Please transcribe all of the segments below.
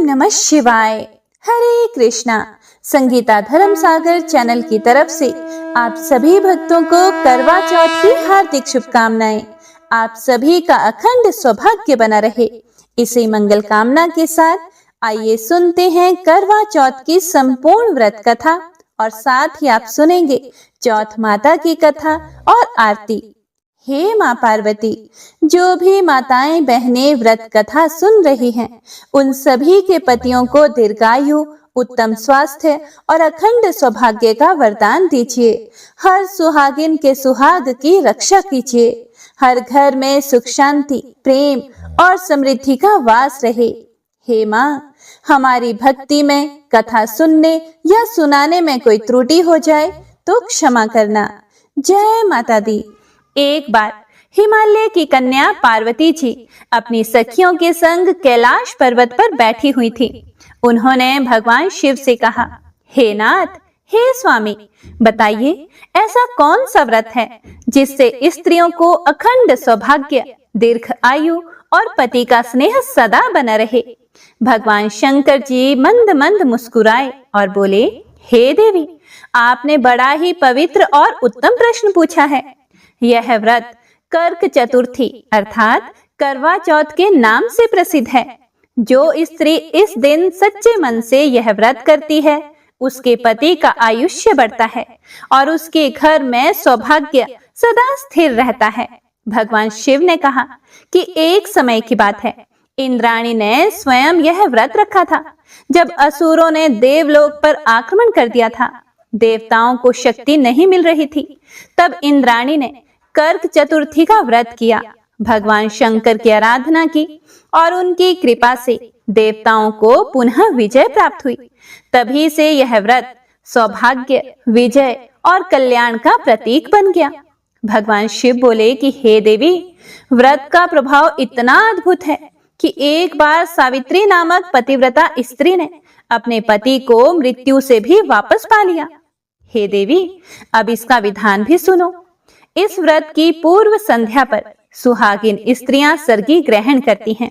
नमः शिवाय। हरे कृष्णा। संगीता धर्म सागर चैनल की तरफ से आप सभी भक्तों को करवा चौथ की हार्दिक शुभकामनाएं। आप सभी का अखंड सौभाग्य बना रहे, इसी मंगल कामना के साथ आइए सुनते हैं करवा चौथ की संपूर्ण व्रत कथा और साथ ही आप सुनेंगे चौथ माता की कथा और आरती। हे माँ पार्वती, जो भी माताएं बहनें व्रत कथा सुन रही हैं, उन सभी के पतियों को दीर्घायु, उत्तम स्वास्थ्य और अखंड सौभाग्य का वरदान दीजिए। हर सुहागिन के सुहाग की रक्षा कीजिए। हर घर में सुख शांति, प्रेम और समृद्धि का वास रहे। हे माँ, हमारी भक्ति में, कथा सुनने या सुनाने में कोई त्रुटि हो जाए तो क्षमा करना। जय माता दी। एक बार हिमालय की कन्या पार्वती जी अपनी सखियों के संग कैलाश पर्वत पर बैठी हुई थी। उन्होंने भगवान शिव से कहा, हे नाथ, हे स्वामी, बताइए ऐसा कौन सा व्रत है जिससे स्त्रियों को अखंड सौभाग्य, दीर्घ आयु और पति का स्नेह सदा बना रहे। भगवान शंकर जी मंद मंद मुस्कुराए और बोले, हे देवी, आपने बड़ा ही पवित्र और उत्तम प्रश्न पूछा है। यह व्रत कर्क चतुर्थी अर्थात करवा चौथ के नाम से प्रसिद्ध है। जो स्त्री इस दिन सच्चे मन से यह व्रत करती है, उसके पति का आयुष्य बढ़ता है और उसके घर में सौभाग्य सदा स्थिर रहता है। भगवान शिव ने कहा कि एक समय की बात है, इंद्राणी ने स्वयं यह व्रत रखा था। जब असुरों ने देवलोक पर आक्रमण कर दिया था, देवताओं को शक्ति नहीं मिल रही थी, तब इंद्राणी ने कर्क चतुर्थी का व्रत किया, भगवान शंकर की आराधना की और उनकी कृपा से देवताओं को पुनः विजय प्राप्त हुई। तभी से यह व्रत सौभाग्य, विजय और कल्याण का प्रतीक बन गया। भगवान शिव बोले कि हे देवी, व्रत का प्रभाव इतना अद्भुत है कि एक बार सावित्री नामक पतिव्रता स्त्री ने अपने पति को मृत्यु से भी वापस पा लिया। हे देवी, अब इसका विधान भी सुनो। इस व्रत की पूर्व संध्या पर सुहागिन स्त्रियां सर्गी ग्रहण करती हैं,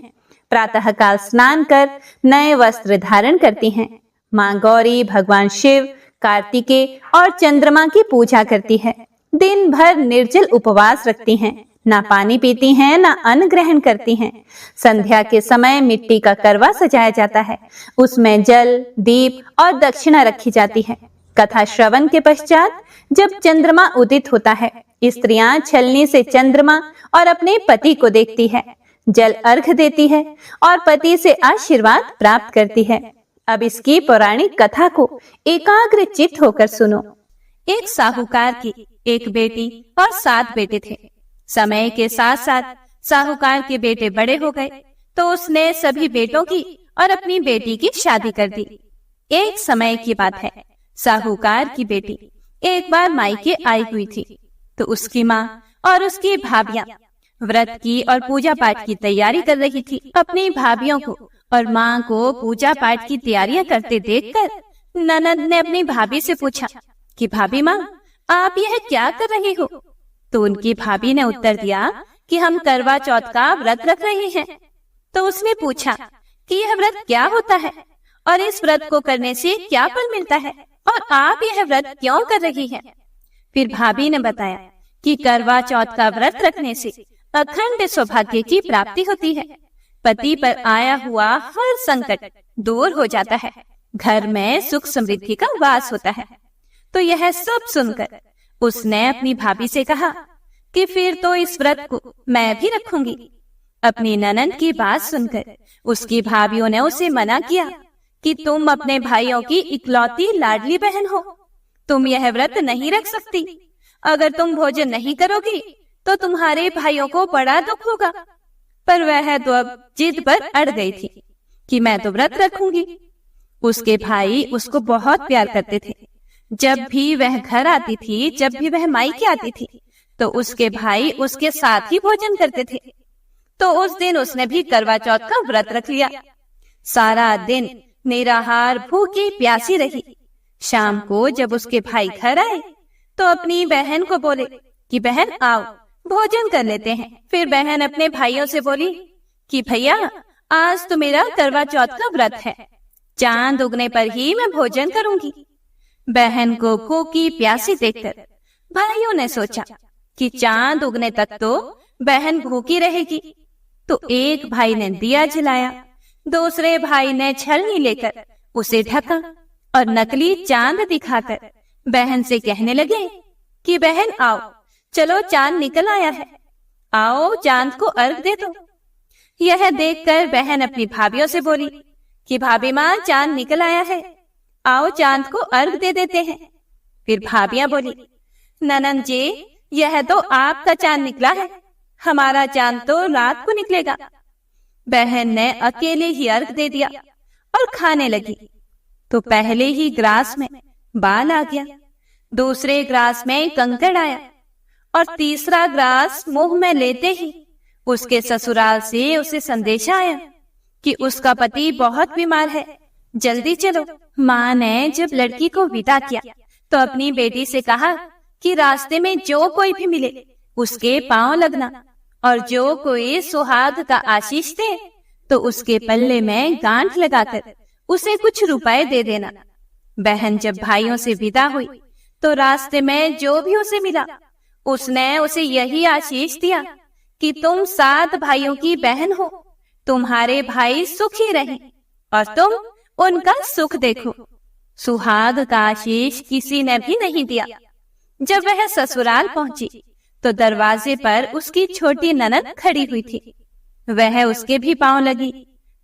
प्रातःकाल स्नान कर नए वस्त्र धारण करती हैं, मां गौरी, भगवान शिव, कार्तिकेय और चंद्रमा की पूजा करती है। दिन भर निर्जल उपवास रखती हैं, ना पानी पीती हैं, ना अन्न ग्रहण करती हैं। संध्या के समय मिट्टी का करवा सजाया जाता है, उसमें जल, दीप और दक्षिणा रखी जाती है। कथा श्रवण के पश्चात जब चंद्रमा उदित होता है, स्त्रियां छलनी से चंद्रमा और अपने पति को देखती है, जल अर्घ देती है और पति से आशीर्वाद प्राप्त करती है। अब इसकी पौराणिक कथा को एकाग्र चित्त होकर सुनो। एक साहूकार की एक बेटी और 7 बेटे थे। समय के साथ साथ साहूकार के बेटे बड़े हो गए तो उसने सभी बेटों की और अपनी बेटी की शादी कर दी। एक समय की बात है, साहूकार की बेटी एक बार मायके आई हुई थी तो उसकी माँ और उसकी भाभियां व्रत की और पूजा पाठ की तैयारी कर रही थी। अपनी भाभियों को और माँ को पूजा पाठ की तैयारियां करते देखकर ननद ने अपनी भाभी से पूछा कि भाभी माँ, आप यह क्या कर रही हो? तो उनकी भाभी ने उत्तर दिया कि हम करवा चौथ का व्रत रख रहे हैं। तो उसने पूछा कि यह व्रत क्या होता है और इस व्रत को करने से क्या फल मिलता है और आप यह व्रत क्यों कर रही हैं? फिर भाभी ने बताया कि करवा चौथ का व्रत रखने से अखंड सौभाग्य की प्राप्ति होती है, पति पर आया हुआ हर संकट दूर हो जाता है, घर में सुख समृद्धि का वास होता है। तो यह सब सुनकर उसने अपनी भाभी से कहा कि फिर तो इस व्रत को मैं भी रखूंगी। अपनी ननद की बात सुनकर उसकी भाभियों ने उसे मना किया कि तुम अपने भाइयों की इकलौती लाडली बहन हो, तुम यह व्रत नहीं रख सकती। अगर तुम भोजन नहीं करोगी तो तुम्हारे भाइयों को बड़ा दुख होगा। पर वह तो अब जिद पर अड़ गई थी कि मैं तो व्रत रखूंगी। उसके भाई उसको बहुत प्यार करते थे। जब भी वह घर आती थी, जब भी वह मायके आती थी, तो उसके भाई उसके साथ ही भोजन करते थे। तो उस दिन उसने भी करवा चौथ का व्रत रख लिया। सारा दिन निराहार भूखी प्यासी रही। शाम को जब उसके भाई घर आए तो अपनी बहन को बोले कि बहन आओ भोजन कर लेते हैं। फिर बहन अपने भाइयों से बोली कि भैया आज तो मेरा करवा चौथ का व्रत है, चांद उगने पर ही मैं भोजन करूंगी। बहन को भूखी प्यासी देखकर भाइयों ने सोचा कि चांद उगने तक तो बहन भूखी रहेगी। तो एक भाई ने दिया जलाया, दूसरे भाई ने छलनी लेकर उसे ढका और नकली चांद दिखाकर बहन से कहने लगे कि बहन आओ, चलो चांद निकल आया है, आओ चांद को अर्घ दे दो। यह देखकर बहन अपनी भाभीयों से बोली कि भाभी माँ, चांद निकल आया है, आओ चांद को अर्घ दे देते हैं। फिर भाभियां बोली, ननंद जी, यह तो आपका चांद निकला है, हमारा चांद तो रात को निकलेगा। बहन ने अकेले ही अर्घ दे दिया और खाने लगी। तो पहले ही ग्रास में बाल आ गया, दूसरे ग्रास में कंकड़ आया और तीसरा ग्रास मुंह में लेते ही उसके ससुराल से उसे संदेशा आया कि उसका पति बहुत बीमार है, जल्दी चलो। माँ ने जब लड़की को विदा किया तो अपनी बेटी से कहा कि रास्ते में जो कोई भी मिले उसके पांव लगना और जो कोई सुहाग का आशीष दे तो उसके पल्ले में गांठ लगाकर उसे कुछ रुपए दे देना। बहन जब भाइयों से विदा हुई तो रास्ते में जो भी उसे मिला उसने उसे यही आशीष दिया कि तुम 7 भाइयों की बहन हो, तुम्हारे भाई सुखी रहें और तुम उनका सुख देखो। सुहाग का आशीष किसी ने भी नहीं दिया। जब वह ससुराल पहुंची तो दरवाजे पर उसकी छोटी ननद खड़ी हुई थी। वह उसके भी पांव लगी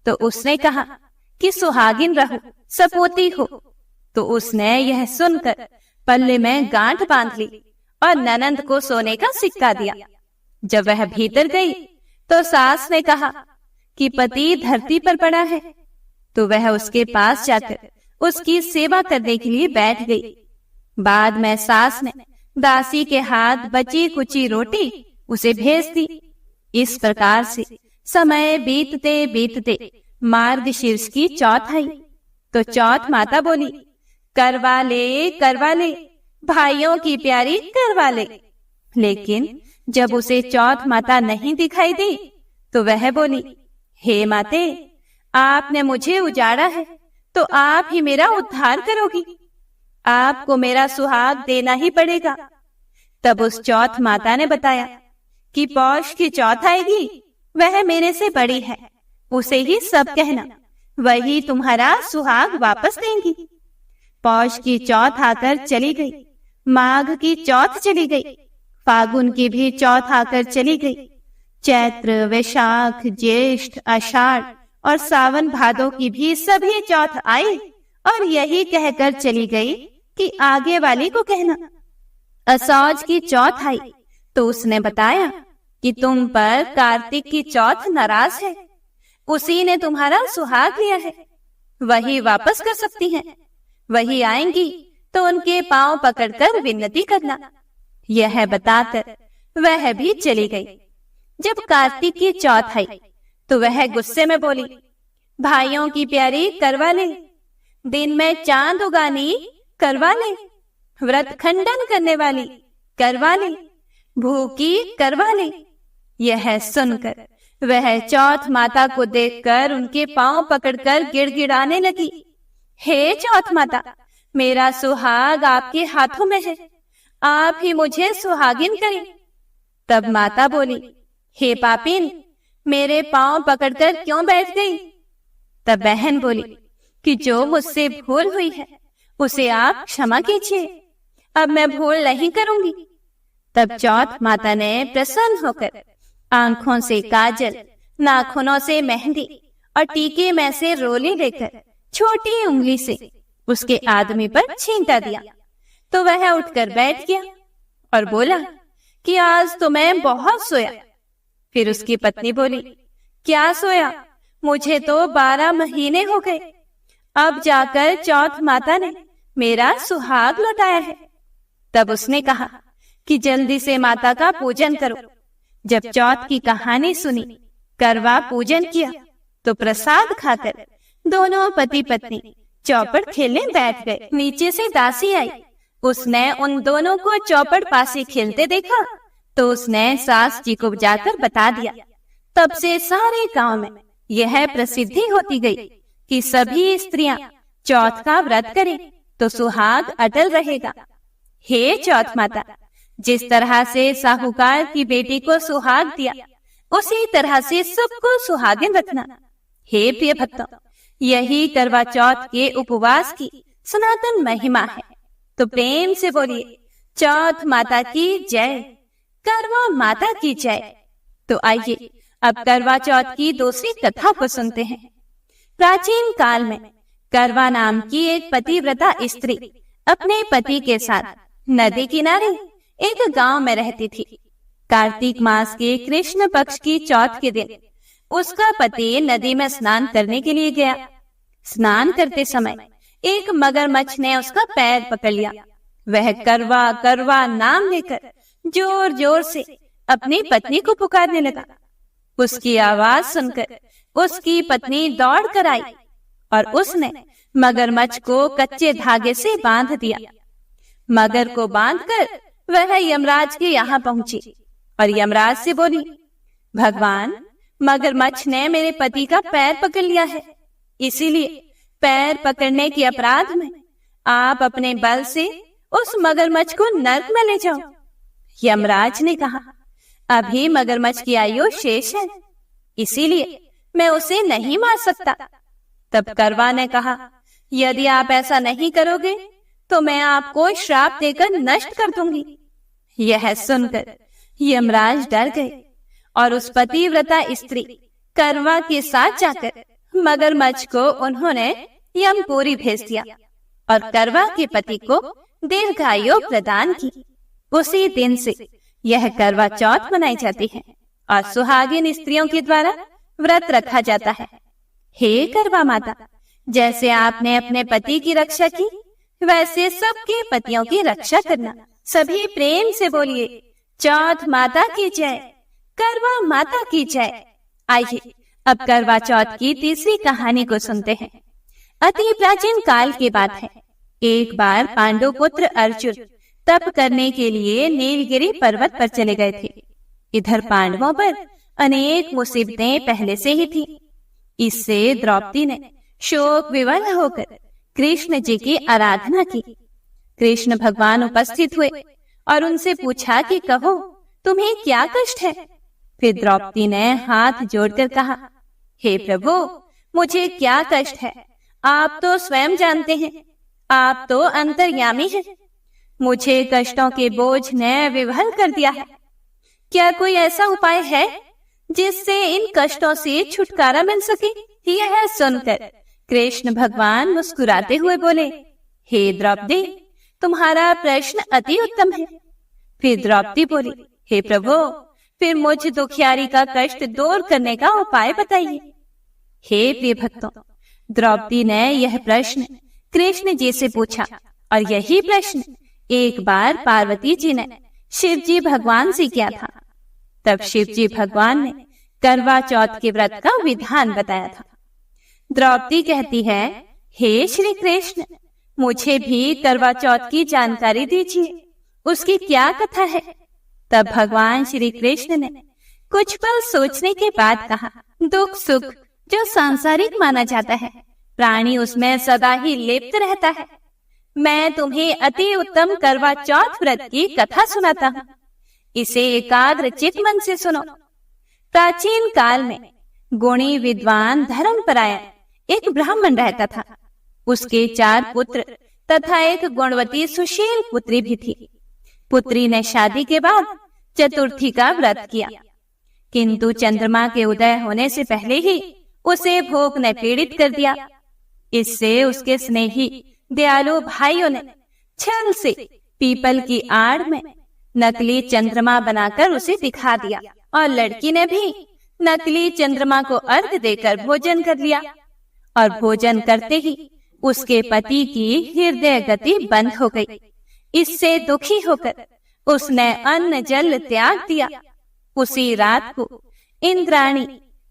तो उसने कहा कि सुहागिन रहो, सपोती हो। तो उसने यह सुनकर पल्ले में गांठ बांध ली और ननंद को सोने का सिक्का दिया। जब वह भीतर गई तो सास ने कहा कि पति धरती पर पड़ा है, तो वह उसके पास जाकर उसकी सेवा करने के लिए बैठ गई। बाद में सास ने दासी के हाथ बची कुची रोटी उसे भेज दी। इस प्रकार से समय बीतते बीतते मार्गशीर्ष की चौथ आई। तो चौथ माता बोली, करवा ले भाइयों की प्यारी करवा ले। लेकिन जब उसे चौथ माता नहीं दिखाई दी तो वह बोली, हे माते, आपने मुझे उजाड़ा है तो आप ही मेरा उद्धार करोगी, आपको मेरा सुहाग देना ही पड़ेगा। तब उस चौथ माता ने बताया कि पौष की चौथ आएगी, वह मेरे से बड़ी है, उसे ही सब कहना, वही तुम्हारा सुहाग वापस देंगी। पौष की चौथ आकर चली गई, माघ की चौथ चली गई, फागुन की भी चौथ आकर चली गई, चैत्र, वैशाख, ज्येष्ठ, आषाढ़ और सावन भादों की भी सभी चौथ आई और यही कहकर चली गई कि आगे वाली को कहना। असौज की चौथ आई तो उसने बताया कि तुम पर कार्तिक की चौथ नाराज है, उसी ने तुम्हारा सुहाग लिया है, वही वापस कर सकती हैं, वही आएंगी तो उनके पांव पकड़कर विनती करना। यह बताकर वह भी चली गई। जब कार्तिक की चौथ आई तो वह गुस्से में बोली, भाइयों की प्यारी करवा ले, दिन में चांद उगानी करवा ले, व्रत खंडन करने वाली करवा ले, भूखी करवा ले। यह सुनकर वह चौथ माता को देखकर उनके पांव पकड़कर गिड़गिड़ाने लगी, हे चौथ माता, मेरा सुहाग आपके हाथों में है, आप ही मुझे सुहागिन करें। तब माता बोली, हे पापिन, मेरे पांव पकड़कर क्यों बैठ गई? तब बहन बोली कि जो मुझसे भूल हुई है उसे आप क्षमा कीजिए, अब मैं भूल नहीं करूंगी। तब चौथ माता ने प्रसन्न होकर आंखों से काजल, नाखूनों से मेहंदी और टीके में से रोली लेकर छोटी उंगली से उसके आदमी पर छींटा दिया। तो वह उठकर बैठ गया और बोला कि आज तो मैं बहुत सोया। फिर उसकी पत्नी बोली, क्या सोया? मुझे तो 12 महीने हो गए, अब जाकर चौथ माता ने मेरा सुहाग लौटाया है। तब उसने कहा कि जल्दी से माता का पूजन करो। जब चौथ की कहानी सुनी, करवा पूजन किया तो प्रसाद खाकर दोनों पति पत्नी चौपड़ खेलने बैठ गए। नीचे से दासी आई, उसने उन दोनों को चौपड़ पासे खेलते देखा तो उसने सास जी को जाकर बता दिया। तब से सारे गांव में यह प्रसिद्धि होती गई कि सभी स्त्रियां चौथ का व्रत करें तो सुहाग अटल रहेगा। हे चौथ माता, जिस तरह से साहूकार की बेटी को सुहाग दिया, उसी तरह से सबको सुहागिन रखना। हे प्रिय भक्तों, यही करवा चौथ के उपवास की सनातन महिमा है। तो प्रेम से बोलिए चौथ माता की जय, करवा माता की जय। तो आइए अब करवा चौथ की दूसरी कथा को सुनते हैं। प्राचीन काल में करवा नाम की एक पतिव्रता स्त्री अपने पति के साथ नदी किनारे एक गांव में रहती थी। कार्तिक मास के कृष्ण पक्ष की चौथ के दिन उसका पति नदी में स्नान करने के लिए गया। स्नान करते समय एक मगरमच्छ ने उसका पैर पकड़ लिया। वह करवा करवा नाम लेकर जोर जोर से अपनी पत्नी को पुकारने लगा। उसकी आवाज सुनकर उसकी पत्नी दौड़ कर आई और उसने मगरमच्छ को कच्चे धागे से बांध दिया। मगर को बांधकर वह यमराज के यहाँ पहुंची और यमराज से बोली, भगवान, मगरमच्छ ने मेरे पति का पैर पकड़ लिया है, इसीलिए पैर पकड़ने के अपराध में आप अपने बल से उस मगरमच्छ को नर्क में ले जाओ। यमराज ने कहा, अभी मगरमच्छ की आयु शेष है, इसीलिए मैं उसे नहीं मार सकता। तब करवा ने कहा, यदि आप ऐसा नहीं करोगे तो मैं आपको श्राप देकर नष्ट कर दूंगी। यह सुनकर यमराज डर गए और उस पतिव्रता स्त्री करवा के साथ जाकर मगरमच्छ को उन्होंने यमपुरी भेज दिया और करवा के पति को दीर्घायु प्रदान की। उसी दिन से यह करवा चौथ मनाई जाती है और सुहागिन स्त्रियों के द्वारा व्रत रखा जाता है। हे करवा माता, जैसे आपने अपने पति की रक्षा की, वैसे सबके पतियों की रक्षा करना। सभी प्रेम से बोलिए चौथ माता की जय, करवा माता की जय। आइए अब करवा चौथ की तीसरी कहानी को सुनते हैं। अति प्राचीन काल की बात है। एक बार पांडु पुत्र अर्जुन तप करने के लिए नीलगिरी पर्वत पर चले गए थे। इधर पांडवों पर अनेक मुसीबतें पहले से ही थी। इससे द्रौपदी ने शोक विवल होकर कृष्ण जी की आराधना की। कृष्ण भगवान उपस्थित हुए और उनसे पूछा कि कहो, तुम्हें क्या कष्ट है? फिर द्रौपदी ने हाथ जोड़कर कहा, हे प्रभु, मुझे क्या कष्ट है, आप तो स्वयं जानते हैं, आप तो अंतर्यामी हैं। मुझे कष्टों के बोझ ने विवल कर दिया है। क्या कोई ऐसा उपाय है जिससे इन कष्टों से छुटकारा मिल सके? यह सुनकर कृष्ण भगवान मुस्कुराते हुए बोले, हे द्रौपदी, तुम्हारा प्रश्न अति उत्तम है। फिर द्रौपदी बोली, हे प्रभु, फिर मुझ दुखियारी का कष्ट दूर करने का उपाय बताइए। हे प्रिय भक्तों, द्रौपदी ने यह प्रश्न कृष्ण जी से पूछा और यही प्रश्न एक बार पार्वती जी ने शिव जी भगवान से किया था। तब शिव जी भगवान ने करवा चौथ के व्रत का विधान बताया था। द्रौपदी कहती है, हे श्री कृष्ण, मुझे भी करवा चौथ की जानकारी दीजिए, उसकी क्या कथा है? तब भगवान श्री कृष्ण ने कुछ पल सोचने के बाद कहा, दुख सुख जो सांसारिक माना जाता है, प्राणी उसमें सदा ही लिप्त रहता है। मैं तुम्हें अति उत्तम करवा चौथ व्रत की कथा सुनाता हूँ, इसे एकाग्र चित्त मन से सुनो। प्राचीन काल में गुणी विद्वान धर्मपरायण एक ब्राह्मण रहता था। उसके 4 पुत्र तथा एक गुणवती सुशील पुत्री भी थी। पुत्री ने शादी के बाद चतुर्थी का व्रत किया, किंतु चंद्रमा के उदय होने से पहले ही उसे भूख ने पीड़ित कर दिया। इससे उसके स्नेही दयालु भाइयों ने छल से पीपल की आड़ में नकली चंद्रमा बनाकर उसे दिखा दिया और लड़की ने भी नकली चंद्रमा को अर्घ देकर भोजन कर लिया। और भोजन करते ही उसके पति की हृदय गति बंद हो गई। इससे दुखी होकर उसने अन्न जल त्याग दिया। उसी रात को इंद्राणी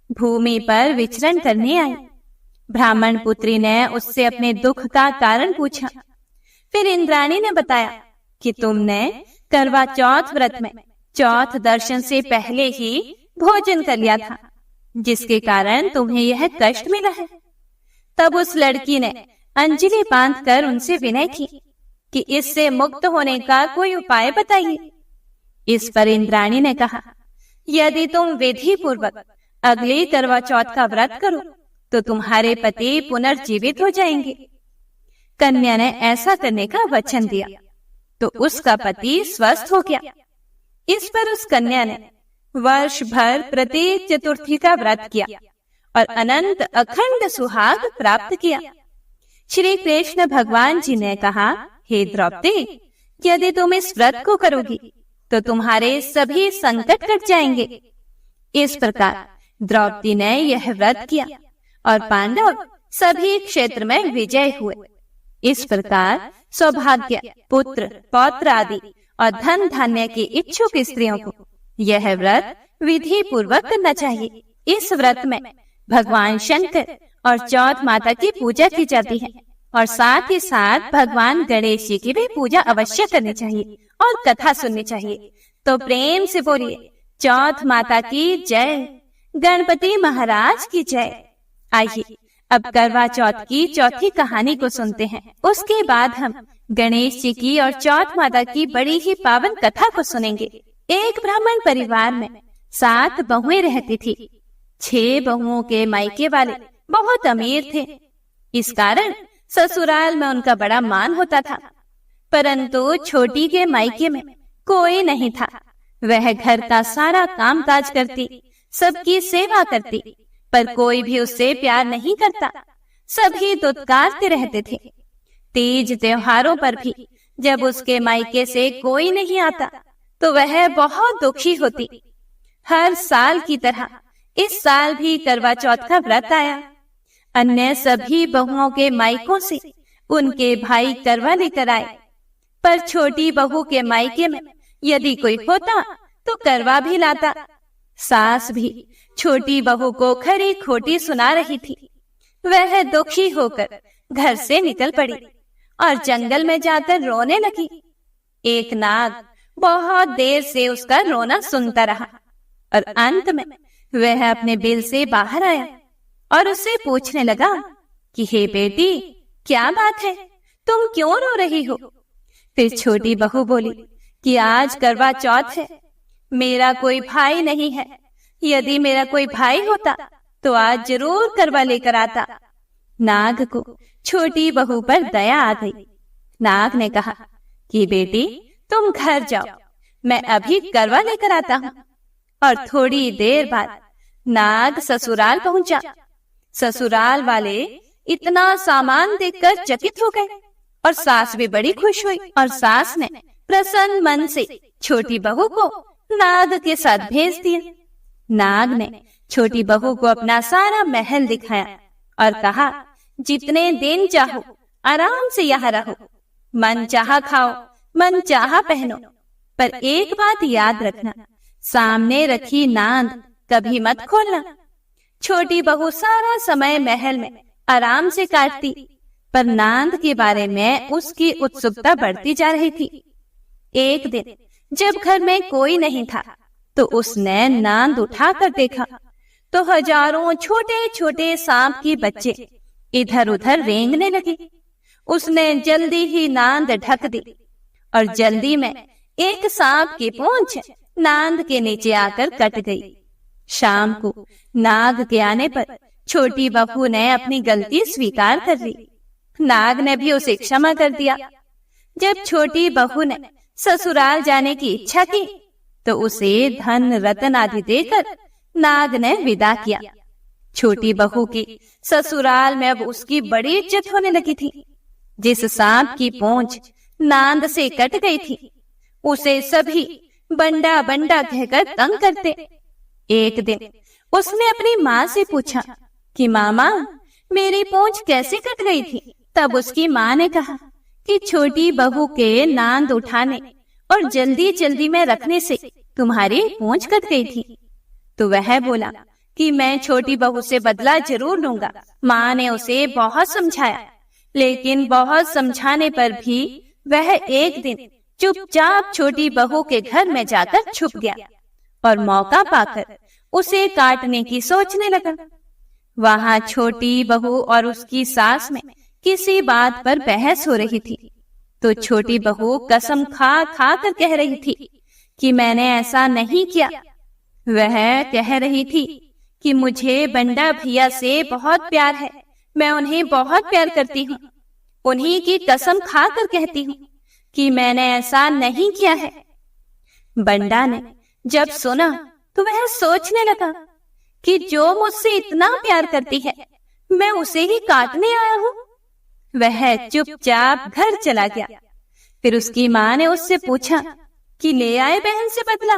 भूमि पर विचरण करने आई। ब्राह्मण पुत्री ने उससे अपने दुख का कारण पूछा। फिर इंद्राणी ने बताया कि तुमने करवा चौथ व्रत में चौथ दर्शन से पहले ही भोजन कर लिया था। जिसके कारण तुम्हें यह कष्ट मिला है। तब उस लड़की ने अंजलि बांधकर उनसे विनय की कि इससे मुक्त होने का कोई उपाय बताइए। इस पर इंद्राणी ने कहा, यदि तुम विधि पूर्वक अगली करवा चौथ का व्रत करो तो तुम्हारे पति पुनर्जीवित हो जाएंगे। कन्या ने ऐसा करने का वचन दिया तो उसका पति स्वस्थ हो गया। इस पर उस कन्या ने वर्ष भर प्रत्येक चतुर्थी का व्रत किया और अनंत अखंड सुहाग प्राप्त किया। श्री कृष्ण भगवान जी ने कहा, हे द्रौपदी, यदि तुम इस व्रत को करोगी तो तुम्हारे सभी संकट कट जाएंगे। इस प्रकार द्रौपदी ने यह व्रत किया और पांडव सभी क्षेत्र में विजय हुए। इस प्रकार सौभाग्य, पुत्र, पौत्र आदि और धन धान्य की इच्छुक स्त्रियों को यह व्रत विधि पूर्वक करना चाहिए। इस व्रत में भगवान शंकर और चौथ माता की पूजा की जाती है और साथ ही साथ भगवान गणेश जी की भी पूजा अवश्य करनी चाहिए और कथा सुननी चाहिए। तो प्रेम से बोलिए, चौथ माता की जय, गणपति महाराज की जय। आइए अब करवा चौथ की चौथी कहानी को सुनते हैं। उसके बाद हम गणेश जी की और चौथ माता की बड़ी ही पावन कथा को सुनेंगे। एक ब्राह्मण परिवार में 7 बहुएं रहती थी। 6 बहुओं के मायके वाले बहुत अमीर थे। इस कारण ससुराल में उनका बड़ा मान होता था, परंतु छोटी के मायके में कोई नहीं था। वह घर का सारा काम काज करती, सबकी सेवा करती, पर कोई भी उससे प्यार नहीं करता। सभी दुत्कारते रहते थे। तीज त्योहारों पर भी जब उसके मायके से कोई नहीं आता तो वह बहुत दुखी होती। हर साल की तरह इस साल भी करवा चौथ का व्रत आया। अन्य सभी बहुओं के मायकों से उनके भाई करवा लेकर आए, पर छोटी बहू के मायके में यदि कोई होता तो करवा भी लाता। सास भी छोटी बहू को खरी खोटी सुना रही थी। वह दुखी होकर घर से निकल पड़ी और जंगल में जाकर रोने लगी। एक नाग बहुत देर से उसका रोना सुनता रहा और अंत में वह अपने बिल से बाहर आया और उससे पूछने लगा कि हे बेटी, क्या बात है, तुम क्यों रो रही हो? फिर छोटी बहू बोली कि आज करवा चौथ है, मेरा कोई भाई नहीं है। यदि मेरा कोई भाई होता तो आज जरूर करवा लेकर आता। नाग को छोटी बहू पर दया आ गई। नाग ने कहा कि बेटी, तुम घर जाओ, मैं अभी करवा लेकर आता हूँ। और थोड़ी देर बाद नाग ससुराल पहुंचा। ससुराल वाले इतना सामान देखकर चकित हो गए और सास भी बड़ी खुश हुई और सास ने प्रसन्न मन से छोटी बहू को नाग के साथ भेज दिया। नाग ने छोटी बहू को अपना सारा महल दिखाया और कहा, जितने दिन चाहो आराम से यहाँ रहो, मन चाहा खाओ, मन चाहा पहनो, पर एक बात याद रखना, सामने रखी नांद कभी मत खोलना। छोटी बहू सारा समय महल में आराम से काटती, पर नांद के बारे में उसकी उत्सुकता बढ़ती जा रही थी। एक दिन जब घर में कोई नहीं था तो उसने नांद उठाकर देखा तो हजारों छोटे छोटे सांप के बच्चे इधर उधर रेंगने लगे। उसने जल्दी ही नांद ढक दी और जल्दी में एक सांप की पूंछ नांद के नीचे आकर कट गई। शाम को नाग के आने पर छोटी बहू ने अपनी गलती स्वीकार कर ली। नाग ने भी उसे क्षमा कर दिया। जब छोटी बहू ने ससुराल जाने की इच्छा की तो उसे धन रत्न आदि देकर नाग ने विदा किया। छोटी बहू की ससुराल में अब उसकी बड़ी इज्जत होने लगी थी। जिस सांप की पूंछ नांद से कट गई थी उसे सभी बंडा बंडा कहकर तंग करते। एक दिन उसने अपनी माँ से पूछा कि मामा, मेरी पूंछ कैसे कट गई थी? तब उसकी माँ ने कहा कि छोटी बहू के नांद उठाने और जल्दी जल्दी में रखने से तुम्हारी पूंछ कट गई थी। तो वह बोला कि मैं छोटी बहू से बदला जरूर लूंगा। माँ ने उसे बहुत समझाया, लेकिन बहुत समझाने पर भी वह एक दिन चुपचाप छोटी बहू के घर में जाकर छुप गया और मौका पाकर उसे काटने की सोचने लगा। वहां छोटी बहू और उसकी सास में किसी बात पर बहस हो रही थी। तो छोटी बहू कसम खा खा कर कह रही थी कि मैंने ऐसा नहीं किया। वह कह रही थी कि मुझे बंडा भैया से बहुत प्यार है, मैं उन्हें बहुत प्यार करती हूँ। उन्हीं की कसम खा कर कहती हूँ कि मैंने ऐसा नहीं किया है। बंडा ने जब सुना तो वह सोचने लगा कि जो मुझसे इतना प्यार करती है, मैं उसे ही काटने आया हूँ। वह चुपचाप घर चला गया। फिर उसकी माँ ने उससे पूछा कि ले आए बहन से बदला।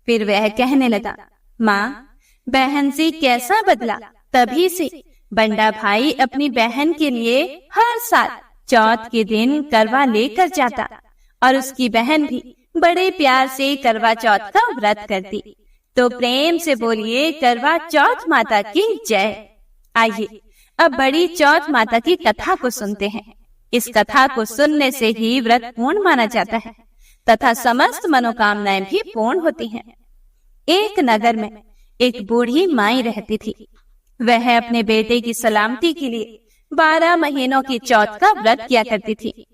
फिर वह कहने लगा, माँ, बहन से कैसा बदला? तभी से बंडा भाई अपनी बहन के लिए हर साल चौथ के दिन करवा लेकर जाता और उसकी बहन भी बड़े प्यार से करवा चौथ का व्रत करती। तो प्रेम से बोलिए करवा चौथ माता की जय। आइए अब बड़ी चौथ माता की कथा को सुनते हैं। इस कथा को सुनने से ही व्रत पूर्ण माना जाता है तथा समस्त मनोकामनाएं भी पूर्ण होती हैं। एक नगर में एक बूढ़ी माई रहती थी। वह अपने बेटे की सलामती के लिए 12 महीनों की चौथ का व्रत किया करती थी।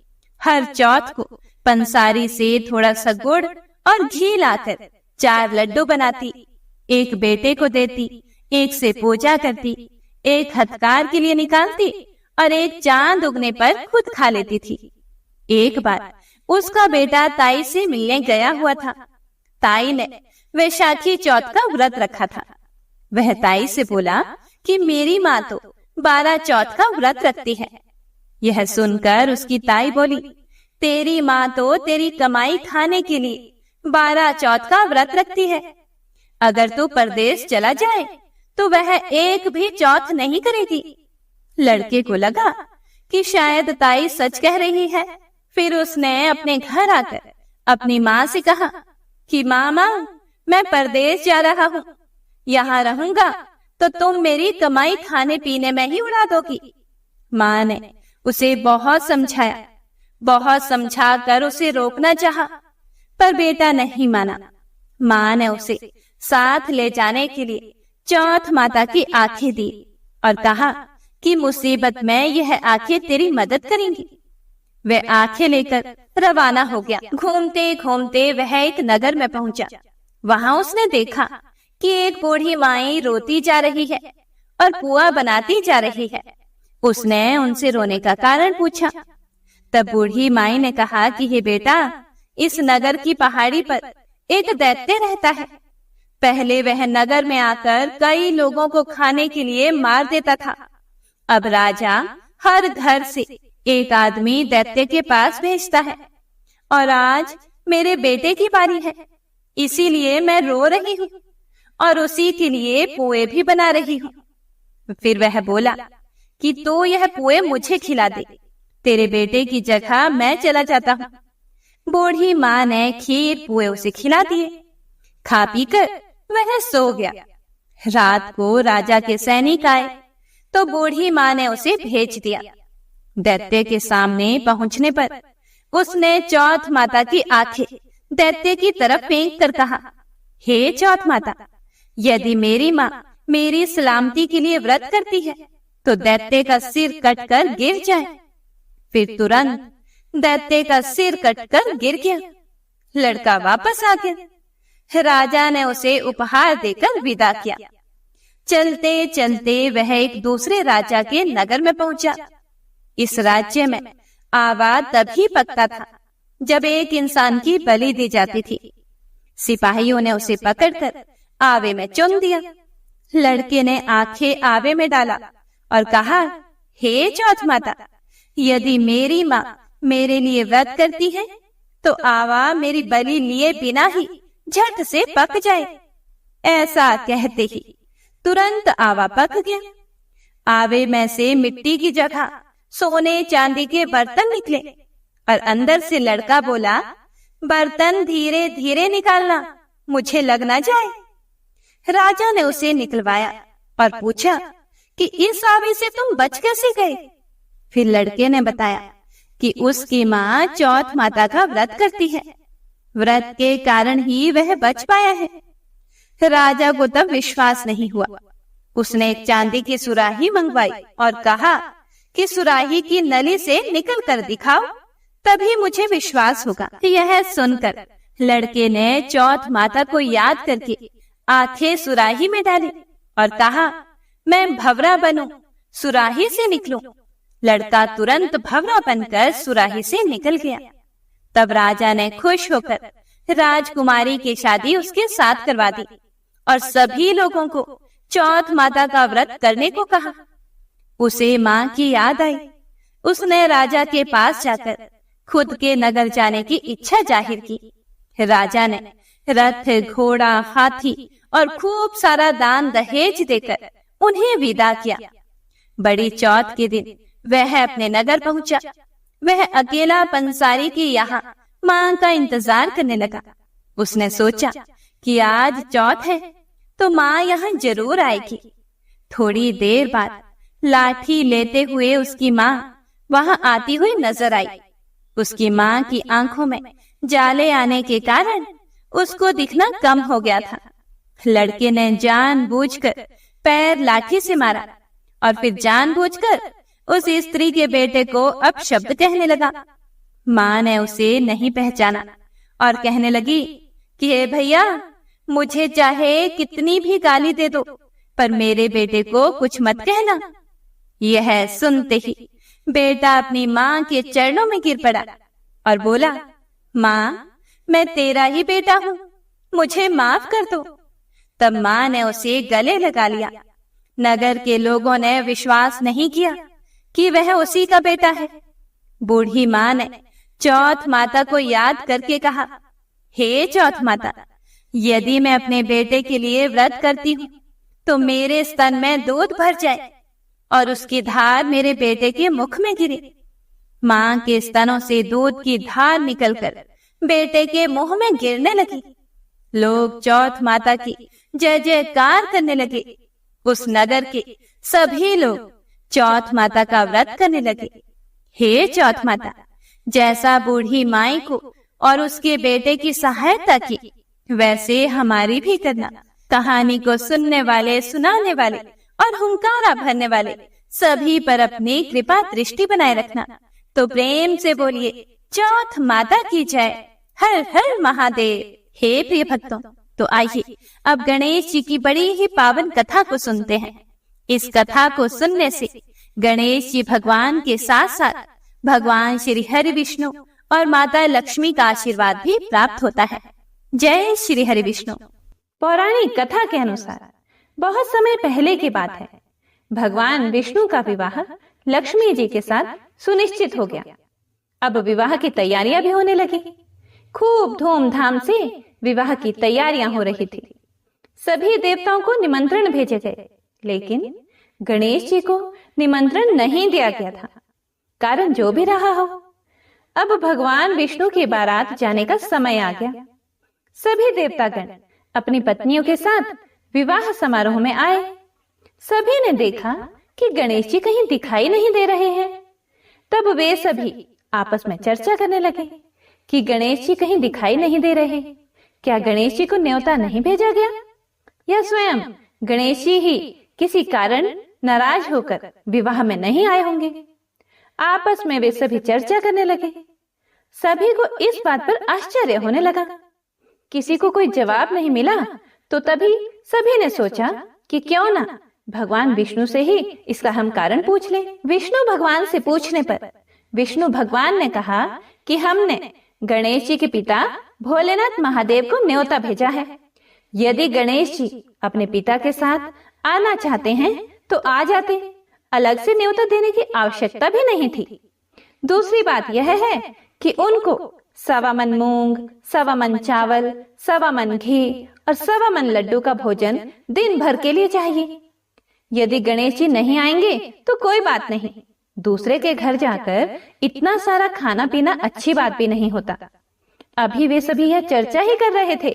हर चौथ को पंसारी से थोड़ा सा गुड़ और घी लाकर 4 लड्डू बनाती, एक बेटे को देती, एक से पूजा करती, एक हथकार के लिए निकालती और एक चांद उगने पर खुद खा लेती थी। एक बार उसका बेटा ताई से मिलने गया हुआ था। ताई ने वैशाखी चौथ का व्रत रखा था। वह ताई से बोला कि मेरी माँ तो 12 चौथ का व्रत रखती है। यह सुनकर उसकी ताई बोली, तेरी माँ तो तेरी कमाई खाने के लिए 12 चौथ का व्रत रखती है। अगर तू परदेश चला जाए तो वह एक भी चौथ नहीं करेगी। लड़के को लगा कि शायद ताई सच कह रही है। फिर उसने अपने घर आकर अपनी माँ से कहा कि मामा, मैं परदेश जा रहा हूँ, यहाँ रहूंगा तो तुम मेरी कमाई खाने पीने में ही उड़ा दोगी। माँ ने उसे बहुत समझा कर उसे रोकना चाहा, पर बेटा नहीं माना। माँ ने उसे साथ ले जाने के लिए चौथ माता की आंखें दी और कहा कि मुसीबत में यह आंखें तेरी मदद करेंगी। वह आंखें लेकर रवाना हो गया। घूमते घूमते वह एक नगर में पहुंचा। वहां उसने देखा कि एक बूढ़ी माई रोती जा रही है और पुआ बनाती जा रही है। उसने उनसे रोने का कारण पूछा। तब बूढ़ी माई ने कहा कि हे बेटा, इस नगर की पहाड़ी पर एक दैत्य रहता है। पहले वह नगर में आकर कई लोगों को खाने के लिए मार देता था। अब राजा हर घर से एक आदमी दैत्य के पास भेजता है और आज मेरे बेटे की बारी है, इसीलिए मैं रो रही हूँ और उसी के लिए पुए भी बना रही हूँ। फिर वह बोला कि तू यह पुए मुझे खिला दे, तेरे बेटे की जगह मैं चला जाता हूँ। बूढ़ी माँ ने खीर पुए उसे खिला दिए। खा पीकर वह सो गया। रात को राजा के सैनिक आए तो बूढ़ी माँ ने उसे भेज दिया। दैत्य के सामने पहुंचने पर उसने चौथ माता की आंखें दैत्य की तरफ फेंक कर कहा, हे चौथ माता, यदि मेरी माँ मेरी सलामती के लिए व्रत करती है तो दैत्य का सिर कटकर गिर जाए। फिर तुरंत दैत्य का सिर कटकर गिर गया। लड़का वापस आ गया। राजा ने उसे उपहार देकर विदा किया। चलते चलते वह एक दूसरे राजा के नगर में पहुंचा। इस राज्य में आवा तभी पकता था जब एक इंसान की बलि दी जाती थी। सिपाहियों ने उसे पकड़कर आवे में चुन दिया। लड़के ने आंखें आवे में डाला और कहा, हे चौथ माता, यदि मेरी माँ मेरे लिए व्रत करती है तो आवा मेरी बलि लिए बिना ही झट से पक जाए। ऐसा कहते ही तुरंत आवा पक गया। आवे में से मिट्टी की जगह सोने चांदी के बर्तन निकले और अंदर से लड़का बोला, बर्तन धीरे धीरे निकालना, मुझे लग ना जाए। राजा ने उसे निकलवाया और पूछा कि इस आवे से तुम बच कैसे गए? फिर लड़के ने बताया कि उसकी माँ चौथ माता का व्रत करती है, व्रत के कारण ही वह बच पाया है। राजा को तब विश्वास नहीं हुआ। उसने एक चांदी की सुराही मंगवाई और कहा कि सुराही की नली से निकल कर दिखाओ, तभी मुझे विश्वास होगा। यह सुनकर लड़के ने चौथ माता को याद करके आंखें सुराही में डाली और कहा, मैं भंवरा बनूं, सुराही से निकलूं। लड़का तुरंत भंवरा बनकर सुराही से निकल गया। तब राजा ने खुश होकर राजकुमारी की शादी उसके साथ करवा दी और सभी लोगों को चौथ माता का व्रत करने को कहा। उसे माँ की याद आई। उसने राजा के पास जाकर खुद के नगर जाने की इच्छा जाहिर की। राजा ने रथ, घोड़ा, हाथी और खूब सारा दान दहेज देकर उन्हें विदा किया। बड़ी चौथ के दिन वह अपने नगर पहुंचा। वह अकेला पंसारी के यहाँ माँ का इंतजार करने लगा। उसने सोचा कि आज चौथ है तो माँ यहाँ जरूर आएगी। थोड़ी देर बाद लाठी लेते हुए उसकी माँ वहां आती हुई नजर आई। उसकी माँ की आंखों में जाले आने के कारण उसको दिखना कम हो गया था। लड़के ने जानबूझकर पैर लाठी से मारा और फिर जानबूझकर उस स्त्री के बेटे को अपशब्द कहने लगा। माँ ने उसे नहीं पहचाना और कहने लगी कि हे भैया, मुझे चाहे कितनी भी गाली दे दो, पर मेरे बेटे को कुछ मत कहना। यह सुनते ही बेटा अपनी माँ के चरणों में गिर पड़ा और बोला, माँ, मैं तेरा ही बेटा हूँ, मुझे माफ कर दो। तब माँ ने उसे गले लगा लिया। नगर के लोगों ने विश्वास नहीं किया कि वह उसी का बेटा है। बूढ़ी माँ ने चौथ माता को याद करके कहा, हे चौथ माता, यदि मैं अपने बेटे के लिए व्रत करती हूँ तो मेरे स्तन में दूध भर जाए और उसकी धार मेरे बेटे के मुख में गिरे। माँ के स्तनों से दूध की धार निकलकर बेटे के मुंह में गिरने लगी। लोग चौथ माता की जय जयकार करने लगे। उस नगर के सभी लोग चौथ माता का व्रत करने लगे। हे चौथ माता, जैसा बूढ़ी माई को और उसके बेटे की सहायता की, वैसे हमारी भी करना। कहानी को सुनने वाले, सुनाने वाले और हुंकारा भरने वाले सभी पर अपनी कृपा दृष्टि बनाए रखना। तो प्रेम से बोलिए, चौथ माता की जय। हर हर महादेव। हे प्रिय भक्तों, तो आइए अब गणेश जी की बड़ी ही पावन कथा को सुनते हैं। इस कथा को सुनने से गणेश जी भगवान के साथ साथ भगवान श्री हरि विष्णु और माता लक्ष्मी का आशीर्वाद भी प्राप्त होता है। जय श्री हरि विष्णु। पौराणिक कथा के अनुसार बहुत समय पहले की बात है। भगवान विष्णु का विवाह लक्ष्मी जी के साथ सुनिश्चित हो गया। अब विवाह की तैयारियां भी होने लगी। खूब धूमधाम से विवाह की तैयारियां हो रही थी। सभी देवताओं को निमंत्रण भेजे गए, लेकिन गणेश जी को निमंत्रण नहीं दिया गया था। कारण जो भी रहा हो, अब भगवान विष्णु की बारात जाने का समय आ गया। सभी देवतागण अपनी पत्नियों के साथ विवाह समारोह में आए। सभी ने देखा कि गणेश जी कहीं दिखाई नहीं दे रहे हैं। तब वे सभी आपस में चर्चा करने लगे कि गणेश जी कहीं दिखाई नहीं दे रहे। क्या गणेश जी को न्योता नहीं भेजा गया, या स्वयं गणेश जी ही किसी कारण नाराज होकर विवाह में नहीं आए होंगे? आपस में वे सभी चर्चा करने लगे। सभी को इस बात पर आश्चर्य होने लगा। किसी को कोई जवाब नहीं मिला, तो तभी सभी ने सोचा कि क्यों ना भगवान विष्णु से ही इसका हम कारण पूछ लें। विष्णु भगवान से पूछने पर विष्णु भगवान ने कहा कि हमने गणेश जी के पिता भोलेनाथ महादेव को न्योता भेजा है। यदि गणेश जी अपने पिता के साथ आना चाहते हैं तो आ जाते, अलग से न्योता देने की आवश्यकता भी नहीं थी। दूसरी बात यह है कि उनको 1.25 मन मूंग, 1.25 मन चावल, 1.25 मन घी और 1.25 मन लड्डू का भोजन दिन भर के लिए चाहिए। यदि गणेश जी नहीं आएंगे तो कोई बात नहीं, दूसरे के घर जाकर इतना सारा खाना पीना अच्छी बात भी नहीं होता। अभी वे सभी यह चर्चा ही कर रहे थे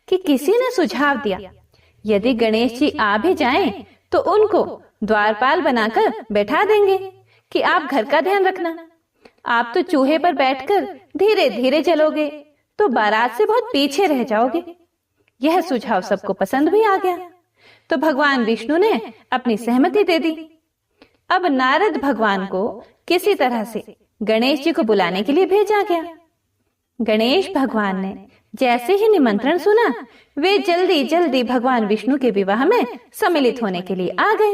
कि किसी ने सुझाव दिया, यदि गणेश जी आ भी जाएं तो उनको द्वारपाल बनाकर बैठा देंगे कि आप घर का ध्यान रखना। आप तो चूहे पर बैठकर धीरे धीरे चलोगे तो बारात से बहुत पीछे रह जाओगे। यह सुझाव सबको पसंद भी आ गया, तो भगवान विष्णु ने अपनी सहमति दे दी। अब नारद भगवान को किसी तरह से गणेश जी को बुलाने के लिए भेजा गया। गणेश भगवान ने जैसे ही निमंत्रण सुना, वे जल्दी जल्दी भगवान विष्णु के विवाह में सम्मिलित होने के लिए आ गए।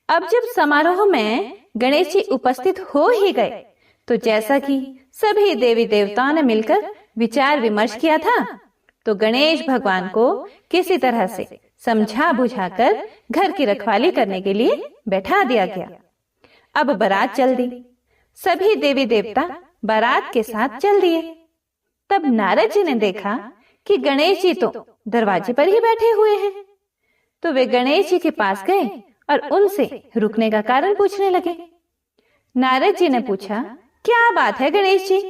अब जब समारोह में गणेश जी उपस्थित हो ही गए, तो जैसा कि सभी देवी देवताओं ने मिलकर विचार विमर्श किया था, तो गणेश भगवान को किसी तरह से समझा बुझाकर घर की रखवाली करने के लिए बैठा दिया गया। अब बारात चल दी। सभी देवी देवता बारात के साथ चल दिए। तब नारद जी ने देखा कि गणेश जी तो दरवाजे पर ही बैठे हुए हैं, तो वे गणेश जी के पास गए और उनसे रुकने का कारण पूछने लगे। नारद जी ने पूछा, क्या बात है गणेश जी,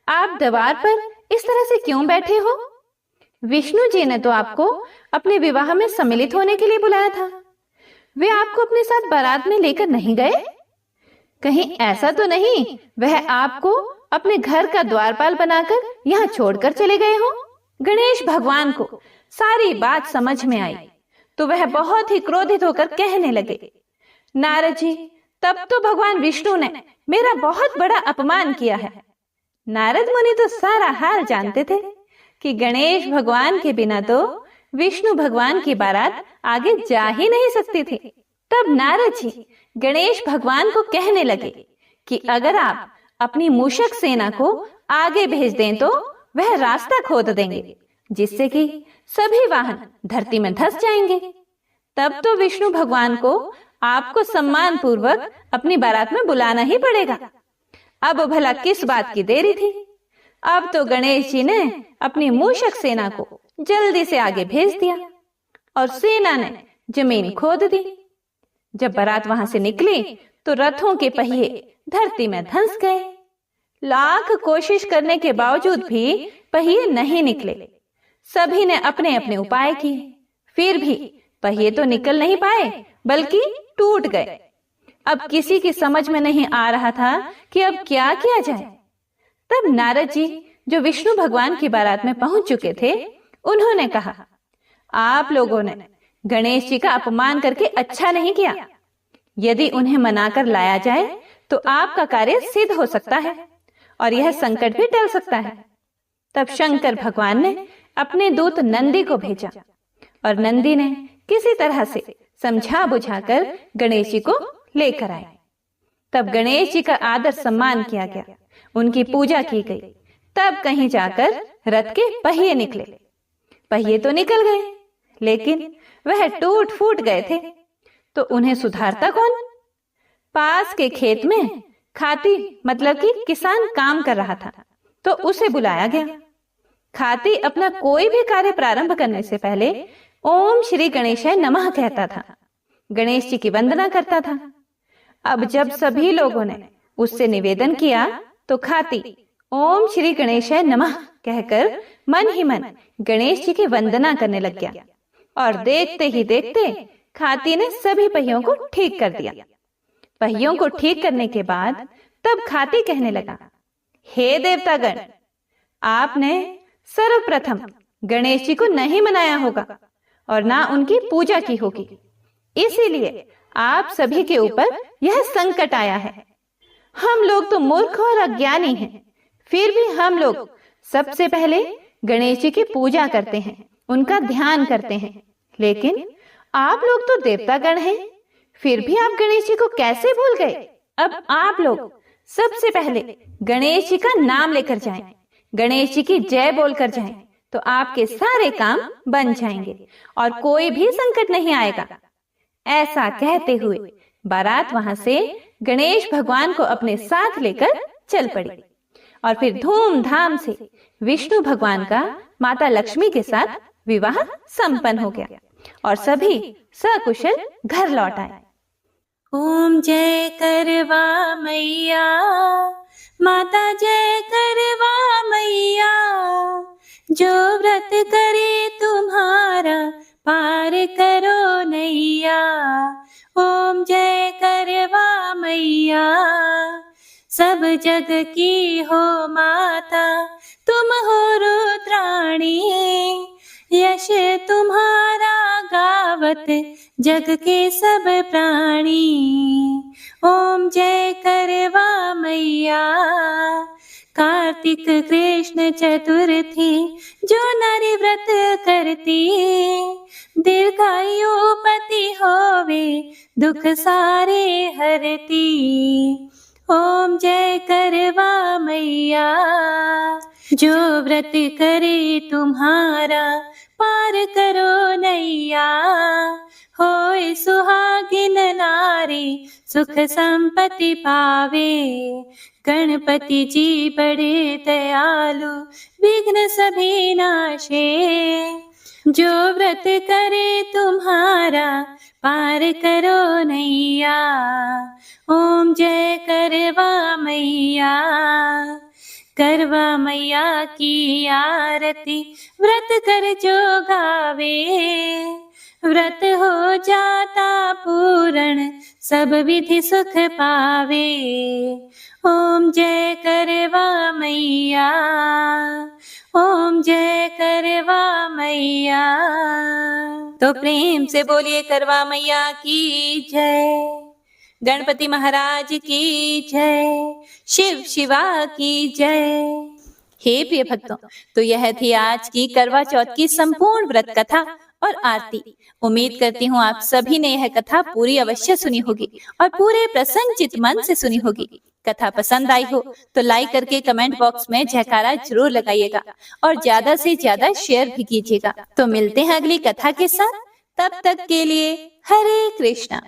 आप द्वार पर इस तरह से क्यों बैठे हो? विष्णु जी ने तो आपको अपने विवाह में सम्मिलित होने के लिए बुलाया था। वे आपको अपने साथ बारात में लेकर नहीं गए? कहीं ऐसा तो नहीं वह आपको अपने घर का द्वारपाल बनाकर यहाँ छोड़कर चले गए हो? गणेश भगवान को सारी बात समझ में आई, तो वह बहुत ही क्रोधित होकर कहने लगे, नारद जी, तब तो भगवान विष्णु ने मेरा बहुत बड़ा अपमान किया है। नारद मुनि तो सारा हाल जानते थे कि गणेश भगवान के बिना तो विष्णु भगवान की बारात आगे जा ही नहीं सकती थी। तब नारद जी गणेश भगवान को कहने लगे कि अगर आप अपनी मूषक सेना को आगे भेज दें तो वह रास्ता खोद देंगे, जिससे कि सभी वाहन धरती में धंस जाएंगे। तब तो विष्णु भगवान को आपको सम्मान पूर्वक अपनी बारात में बुलाना ही पड़ेगा। अब भला किस बात की देरी थी? अब तो गणेश जी ने अपनी मूषक सेना को जल्दी से आगे भेज दिया और सेना ने जमीन खोद दी। जब बारात वहां से निकली तो रथों के पहिए धरती में धंस गए। लाख कोशिश करने के बावजूद भी पहिए नहीं निकले। सभी ने अपने अपने उपाय किए, फिर भी पहिए तो निकल नहीं पाए बल्कि टूट गए। अब किसी की समझ में नहीं आ रहा था कि अब क्या किया जाए। तब नारद जी, जो विष्णु भगवान की बारात में पहुंच चुके थे, उन्होंने कहा, आप लोगों ने गणेश जी का अपमान करके अच्छा नहीं किया। यदि उन्हें मनाकर लाया जाए तो आपका कार्य सिद्ध हो सकता है और यह संकट भी टल सकता है। तब शंकर भगवान ने अपने दूत नंदी को भेजा और नंदी ने किसी तरह से समझा बुझाकर गणेश जी को लेकर आए। तब गणेश जी का आदर सम्मान किया गया, उनकी पूजा की गई। तब कहीं जाकर रथ के पहिए निकले। पहिए तो निकल गए, लेकिन वह टूट फूट गए थे, तो उन्हें सुधारता कौन? पास के खेत में खाती मतलब कि किसान काम कर रहा था, तो उसे बुलाया गया। खाती अपना कोई भी कार्य प्रारंभ करने से पहले ओम श्री गणेशाय नमः कहता था, गणेश जी की वंदना करता था। अब जब सभी लोगों ने उससे निवेदन किया तो खाती ओम श्री गणेशाय नमः कहकर मन ही मन गणेश जी की वंदना करने लग गया और देखते ही देखते खाती ने सभी पहियों को ठीक कर दिया। पहियों को ठीक करने के बाद तब खाती कहने लगा, हे देवतागण, आपने सर्वप्रथम गणेश जी को नहीं मनाया होगा और ना उनकी पूजा की होगी, इसीलिए आप सभी के ऊपर यह संकट आया है। हम लोग तो मूर्ख और अज्ञानी हैं, फिर भी हम लोग सबसे पहले गणेश जी की पूजा करते हैं, उनका ध्यान करते हैं। लेकिन आप लोग तो देवतागण हैं, फिर भी आप गणेश जी को कैसे भूल गए? अब आप लोग सबसे पहले गणेश जी का नाम लेकर जाएं, गणेश जी की जय बोलकर जाएं, तो आपके सारे काम बन जाएंगे और कोई भी संकट नहीं आएगा। ऐसा कहते हुए बारात वहां से गणेश भगवान को अपने साथ लेकर चल पड़ी और फिर धूमधाम से विष्णु भगवान का माता लक्ष्मी के साथ विवाह संपन्न हो गया और सभी सकुशल घर लौट आए। ओम जय करवा मैया, माता जय करवा मैया, जो व्रत करे तुम्हारा पार करो नैया। ओम जय करवा मैया, सब जग की हो माता, तुम हो रुद्राणी, यश तुम्हारा गावत जग के सब प्राणी। ओम जय करवा मैया। कार्तिक कृष्ण चतुर्थी जो नारी व्रत करती, दीर्घायु पति होवे दुख सारे हरती। ओम जय करवा मैया। जो व्रत करे तुम्हारा पार करो नैया। होय सुहागिन नारी सुख संपत्ति पावे। गणपति जी बड़े दयालु विघ्न सभी नाशे। जो व्रत करे तुम्हारा पार करो नैया। ओम जय करवा मैया। करवा मैया की आरती व्रत कर जो गावे। व्रत हो जाता पूर्ण सब विधि सुख पावे। ओम जय करवा मैया। ओम जय करवा मैया। तो प्रेम से बोलिए करवा मैया की जय। गणपति महाराज की जय। शिव शिवा की जय। हे प्रिय भक्तों, तो यह थी आज की करवा चौथ की संपूर्ण व्रत कथा और आरती। उम्मीद करती हूँ आप सभी ने यह कथा पूरी अवश्य सुनी होगी और पूरे प्रसन्नचित मन से सुनी होगी। कथा पसंद आई हो तो लाइक करके कमेंट बॉक्स में जयकारा जरूर लगाइएगा और ज्यादा से ज्यादा शेयर भी कीजिएगा। तो मिलते हैं अगली कथा के साथ, तब तक के लिए हरे कृष्णा।